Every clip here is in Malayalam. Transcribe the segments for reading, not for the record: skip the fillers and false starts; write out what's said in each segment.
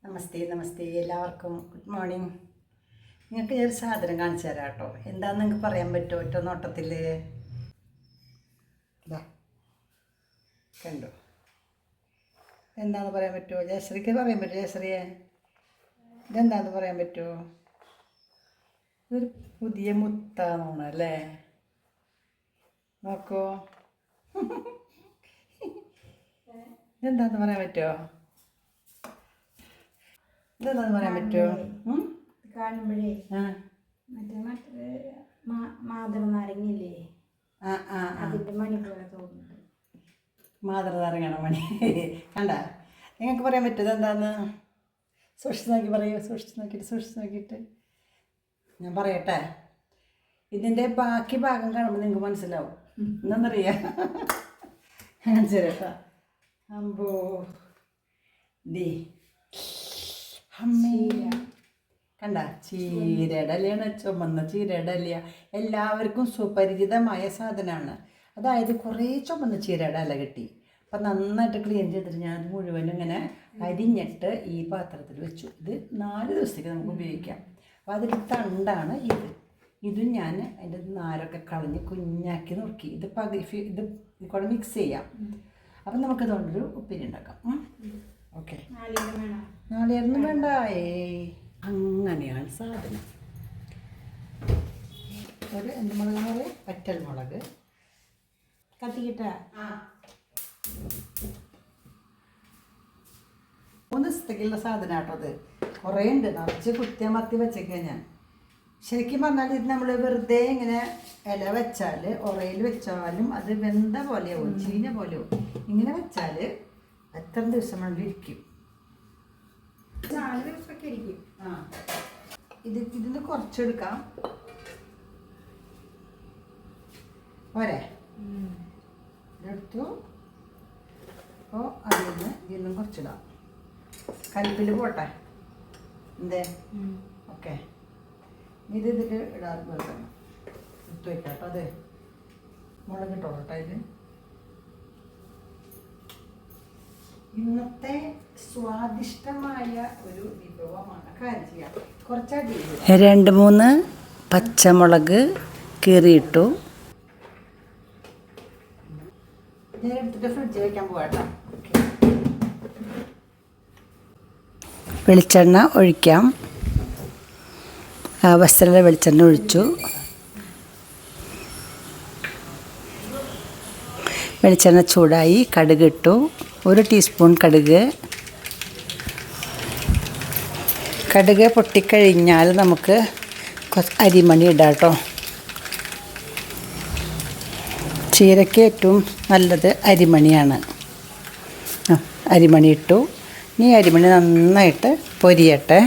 നമസ്തേ നമസ്തേ എല്ലാവർക്കും ഗുഡ് മോർണിംഗ്. നിങ്ങൾക്ക് ഞാൻ ഒരു സാധനം കാണിച്ചു തരാം കേട്ടോ. എന്താണെന്ന് നിങ്ങൾക്ക് പറയാൻ പറ്റുമോ? ഒറ്റ നോട്ടത്തിൽ ഇതാ കണ്ടോ, എന്താണെന്ന് പറയാൻ പറ്റുമോ? ജയശ്രീക്ക് പറയാൻ പറ്റുമോ? ജയശ്രീയെ ഇതെന്താണെന്ന് പറയാൻ പറ്റുമോ? ഇതൊരു പുതിയ മുത്താണോണം അല്ലേ? നോക്കൂ, ഇതെന്താണെന്ന് പറയാൻ പറ്റുമോ? ഇതെന്താണെന്ന് പറയാൻ പറ്റുമോ? കാണുമ്പോഴേ മറ്റേ മാതള നാരങ്ങയില്ലേ, അതിൻ്റെ മണി പോലെ തോന്നുന്നുണ്ട്. മാതൃ നാരങ്ങണ മണി കണ്ട. നിങ്ങൾക്ക് പറയാൻ പറ്റും ഇതെന്താന്ന്? സൂക്ഷിച്ച് നോക്കി പറയൂ. സൂക്ഷിച്ച് നോക്കിയിട്ട് ഞാൻ പറയട്ടെ. ഇതിൻ്റെ ബാക്കി ഭാഗം കാണുമ്പോൾ നിങ്ങൾക്ക് മനസ്സിലാവും. എന്താണെന്നറിയാം, കാണിച്ചു തരാം. അമ്പോ ദീ കണ്ട, ചീരയുടെ ഇലയാണ്, ചുമന്ന ചീരയുടെ ഇല. എല്ലാവർക്കും സുപരിചിതമായ സാധനമാണ്. അതായത് കുറേ ചുമന്ന ചീരയുടെ ഇല കിട്ടി. അപ്പം നന്നായിട്ട് ക്ലീൻ ചെയ്തിട്ട് ഞാൻ മുഴുവനും ഇങ്ങനെ അരിഞ്ഞിട്ട് ഈ പാത്രത്തിൽ വെച്ചു. ഇത് 4 ദിവസത്തേക്ക് നമുക്ക് ഉപയോഗിക്കാം. അപ്പോൾ അതിൻ്റെ തണ്ടാണ് ഇതും ഞാൻ അതിൻ്റെ നാരൊക്കെ കളഞ്ഞ് കുഞ്ഞാക്കി നോക്കി. ഇത് കൂടെ മിക്സ് ചെയ്യാം. അപ്പം നമുക്കിതുകൊണ്ടൊരു ഉപ്പേരി ഉണ്ടാക്കാം. ഓക്കെ, നാളികേരൊന്നും വേണ്ട. അങ്ങനെയാണ് സാധനം. ഒരു എന്ത് മുളകാണ് പറയുക? വറ്റൽ മുളക് കത്തിക്കിട്ട 3 ദിവസത്തേക്കുള്ള സാധനം കേട്ടോ. അത് കുറേ ഉണ്ട്, നിറച്ച് കുത്തിയമർത്തി വെച്ചേക്കാം ഞാൻ. ശരിക്കും പറഞ്ഞാൽ ഇത് നമ്മൾ വെറുതെ ഇങ്ങനെ ഇല വെച്ചാൽ, ഉറയിൽ വെച്ചാലും അത് വെന്ത പോലെയാവും, ചീഞ്ഞ പോലെയാവും. ഇങ്ങനെ വെച്ചാൽ എത്ര ദിവസം വേണമെങ്കിലും ഇരിക്കും. 4 ദിവസമൊക്കെ ഇരിക്കും. ഇതിന് കുറച്ചെടുക്കാം പോരെ. ഇതെടുത്തു. അപ്പോൾ ഇതിന്നും കുറച്ചിടാം. കൽപ്പിൽ പോട്ടെ എന്തേ? ഓക്കെ, ഇതിൽ ഇടാൻ വെക്കണം. എടുത്തു വയ്ക്കാട്ടോ. അത് മുളക് ഇട്ടോട്ടോ. ഇത് ഇന്നത്തെ സ്വാദിഷ്ടമായ ഒരു വിഭവമാണ്. കാര്യം ചെയ്യാം, കുറച്ചധികം 2-3 പച്ചമുളക് കീറിയിട്ടു. ഞാൻ എടുത്തിട്ട് ഫ്രിഡ്ജിൽ വയ്ക്കാൻ പോകാട്ടോ. വെളിച്ചെണ്ണ ഒഴിക്കാം. ആവശ്യത്തിലുള്ള വെളിച്ചെണ്ണ ഒഴിച്ചു. വെളിച്ചെണ്ണ ചൂടായി. കടുക് ഇട്ടു. 1 ടീസ്പൂൺ കടുക് പൊട്ടിക്കഴിഞ്ഞാൽ നമുക്ക് അരിമണി ഇടാം കേട്ടോ. ചീരയ്ക്ക് ഏറ്റവും നല്ലത് അരിമണിയാണ്. അരിമണി ഇട്ടു. ഇനി അരിമണി നന്നായിട്ട് പൊരിയട്ടെ.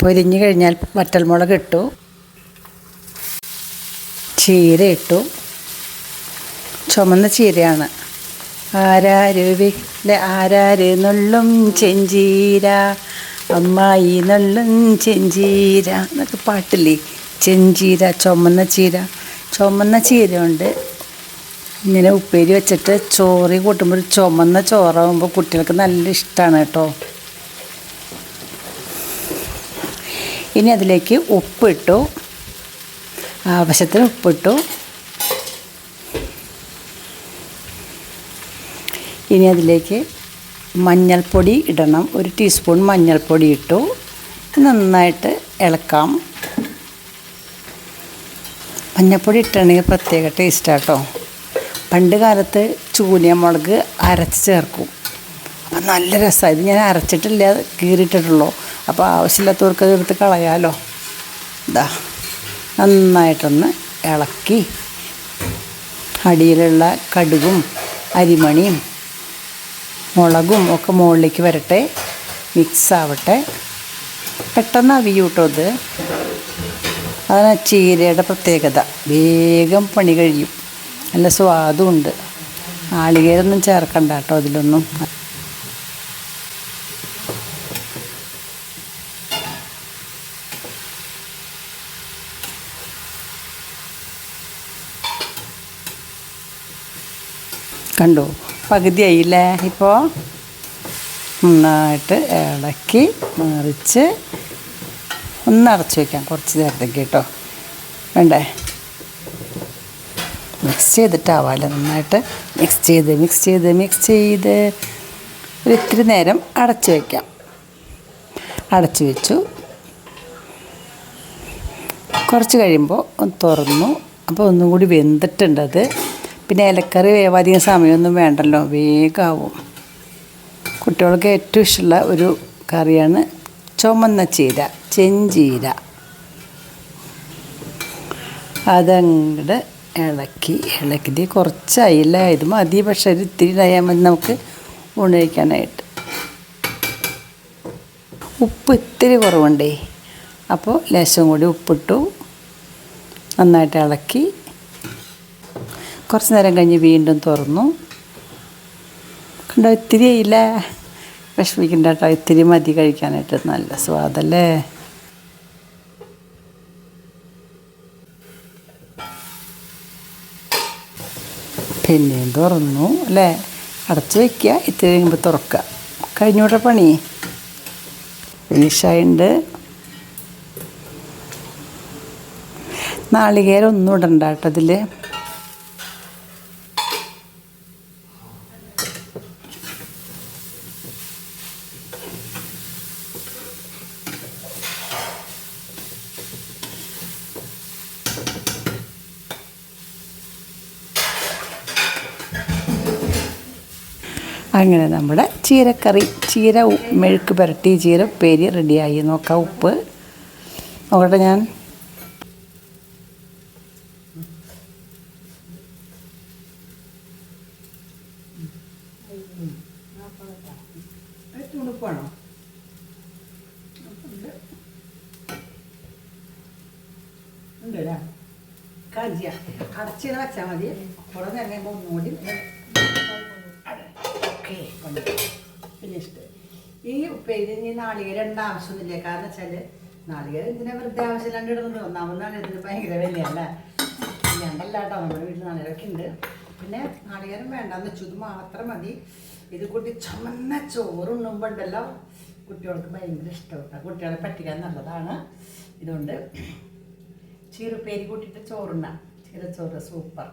പൊരിഞ്ഞു കഴിഞ്ഞാൽ വറ്റൽമുളക് ഇട്ടു, ചീര ഇട്ടു. ചുമന്ന ചീരയാണ്. ആരാര് നുള്ളും ചെഞ്ചീര, അമ്മായി നുള്ളും ചെഞ്ചീര എന്നൊക്കെ പാട്ടില്ലേ. ചെഞ്ചീര, ചുമന്ന ചീര കൊണ്ട് ഇങ്ങനെ ഉപ്പേരി വെച്ചിട്ട് ചോറി കൂട്ടുമ്പോൾ ചുമന്ന ചോറാകുമ്പോൾ കുട്ടികൾക്ക് നല്ല ഇഷ്ടമാണ് കേട്ടോ. ഇനി അതിലേക്ക് ഉപ്പിട്ടു. ആവശ്യത്തിന് ഉപ്പിട്ടു. ഇനി അതിലേക്ക് മഞ്ഞൾപ്പൊടി ഇടണം. 1 ടീസ്പൂൺ മഞ്ഞൾപ്പൊടി ഇട്ടു. നന്നായിട്ട് ഇളക്കാം. മഞ്ഞൾപ്പൊടി ഇട്ടുകയാണെങ്കിൽ പ്രത്യേക ടേസ്റ്റാട്ടോ. പണ്ട് കാലത്ത് ചൂനിയമുളക് അരച്ച് ചേർക്കും. അപ്പം നല്ല രസമാണ്. ഇത് ഞാൻ അരച്ചിട്ടില്ല, കീറിയിട്ടിട്ടുള്ളൂ. അപ്പോൾ ആവശ്യമില്ലാത്തവർക്ക് അത് എടുത്ത് കളയാമല്ലോ. ഇതാ നന്നായിട്ടൊന്ന് ഇളക്കി അടിയിലുള്ള കടുകും അരിമണിയും മുളകും ഒക്കെ മുകളിലേക്ക് വരട്ടെ, മിക്സ് ആവട്ടെ. പെട്ടെന്ന് അവിയും കേട്ടോ. ഇത് അതാണ് ചീരയുടെ പ്രത്യേകത. വേഗം പണി കഴിയും. നല്ല സ്വാദുമുണ്ട്. നാളികേരൊന്നും ചേർക്കണ്ട കേട്ടോ അതിലൊന്നും. കണ്ടോ, പകുതിയായില്ലേ? ഇപ്പോൾ നന്നായിട്ട് ഇളക്കി മറിച്ച് ഒന്ന് അടച്ചു വയ്ക്കാം കുറച്ച് നേരത്തേക്ക് കേട്ടോ. വേണ്ടേ? മിക്സ് ചെയ്തിട്ടാവാമല്ലോ, നന്നായിട്ട് മിക്സ് ചെയ്ത് ഒരു ഇത്തിരി നേരം അടച്ചു വയ്ക്കാം. അടച്ചു വെച്ചു. കുറച്ച് കഴിയുമ്പോൾ ഒന്ന് തുറന്നു. അപ്പോൾ ഒന്നും കൂടി വെന്തിട്ടുണ്ടത്. പിന്നെ ഇലക്കറി വേവാധികം സമയമൊന്നും വേണ്ടല്ലോ, വേഗമാവും. കുട്ടികൾക്ക് ഏറ്റവും ഇഷ്ടമുള്ള ഒരു കറിയാണ് ചുമന്ന ചീര, ചെഞ്ചീര. അതങ്ങോട്ട് ഇളക്കിയിട്ട് കുറച്ചായില്ല, ഇത് മതി. പക്ഷേ ഒരു ഇത്തിരി ഇടായാൽ മതി നമുക്ക് ഊണ് കഴിക്കാനായിട്ട്. ഉപ്പ് ഇത്തിരി കുറവുണ്ടേ, അപ്പോൾ ലേശം കൂടി ഉപ്പിട്ടു. നന്നായിട്ട് ഇളക്കി കുറച്ച് നേരം കഴിഞ്ഞ് വീണ്ടും തുറന്നു. കണ്ടോ, ഇത്തിരി ആയില്ല. വിഷമിക്കണ്ട കേട്ടോ, ഇത്തിരി മതി കഴിക്കാനായിട്ട്. നല്ല സ്വാദല്ലേ. പിന്നെയും തുറന്നു അല്ലേ? അടച്ച് വയ്ക്കുക, ഇത്തിരി കഴിയുമ്പോൾ തുറക്കുക. കഴിഞ്ഞോട്ടെ പണി. ഫിനിഷായിട്ടുണ്ട്. നാളികേരം ഒന്നും ഇടണ്ട കേട്ടോ അതിൽ. അങ്ങനെ നമ്മുടെ ചീരക്കറി, ചീര മെഴുക്ക് പുരട്ടി ചീര ഉപ്പേരി റെഡിയായി. നോക്കാം, ഉപ്പ് നോക്കട്ടെ ഞാൻ. ഉപ്പാണോ? ഉണ്ടല്ലേ? കാജിയ അടച്ചിട വെച്ചാൽ മതി. കുറേ നേരം കഴിയുമ്പോൾ ഒന്നുകൂടി ഫിനിഷ്ഡ്. ഈ ഉപ്പേരി ഇനി നാളികേരം ഇടേണ്ട ആവശ്യമൊന്നുമില്ല. കാരണം വെച്ചാൽ നാളികേരം എന്തിനാ വെറുതെ ആവശ്യമില്ലാണ്ട് ഇടുന്നത്? ഒന്നാമതാണ് ഇതിന് ഭയങ്കര വിലയല്ലേ. ഞങ്ങളല്ല കേട്ടോ, നമ്മുടെ വീട്ടിൽ നാളികേരമൊക്കെ ഉണ്ട്. പിന്നെ നാളികേരം വേണ്ടാന്ന് വെച്ചു, ഇത് മാത്രം മതി. ഇത് കൂട്ടി ചുമന്ന ചോറുണ്ണുമ്പോൾ ഉണ്ടല്ലോ കുട്ടികൾക്ക് ഭയങ്കര ഇഷ്ടമാണ്. കുട്ടികളെ പറ്റിക്കാൻ നല്ലതാണ്. ഇതുകൊണ്ട് ചീറുപ്പേരി കൂട്ടിയിട്ട് ചോറുണ്ണാം. ചീരച്ചോറ് സൂപ്പർ.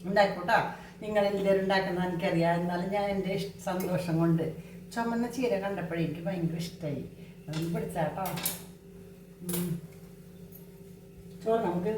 ഉണ്ടായിക്കോട്ടോ. നിങ്ങളെല്ലാവരും ഉണ്ടാക്കുന്നത് എനിക്കറിയാം. എന്നാലും ഞാൻ എൻ്റെ സന്തോഷം കൊണ്ട് ചുമന്ന ചീര കണ്ടപ്പോഴേ എനിക്ക് ഭയങ്കര ഇഷ്ടമായി. അതൊന്ന് പിടിച്ചാട്ടോ. ചോറ് നമുക്ക്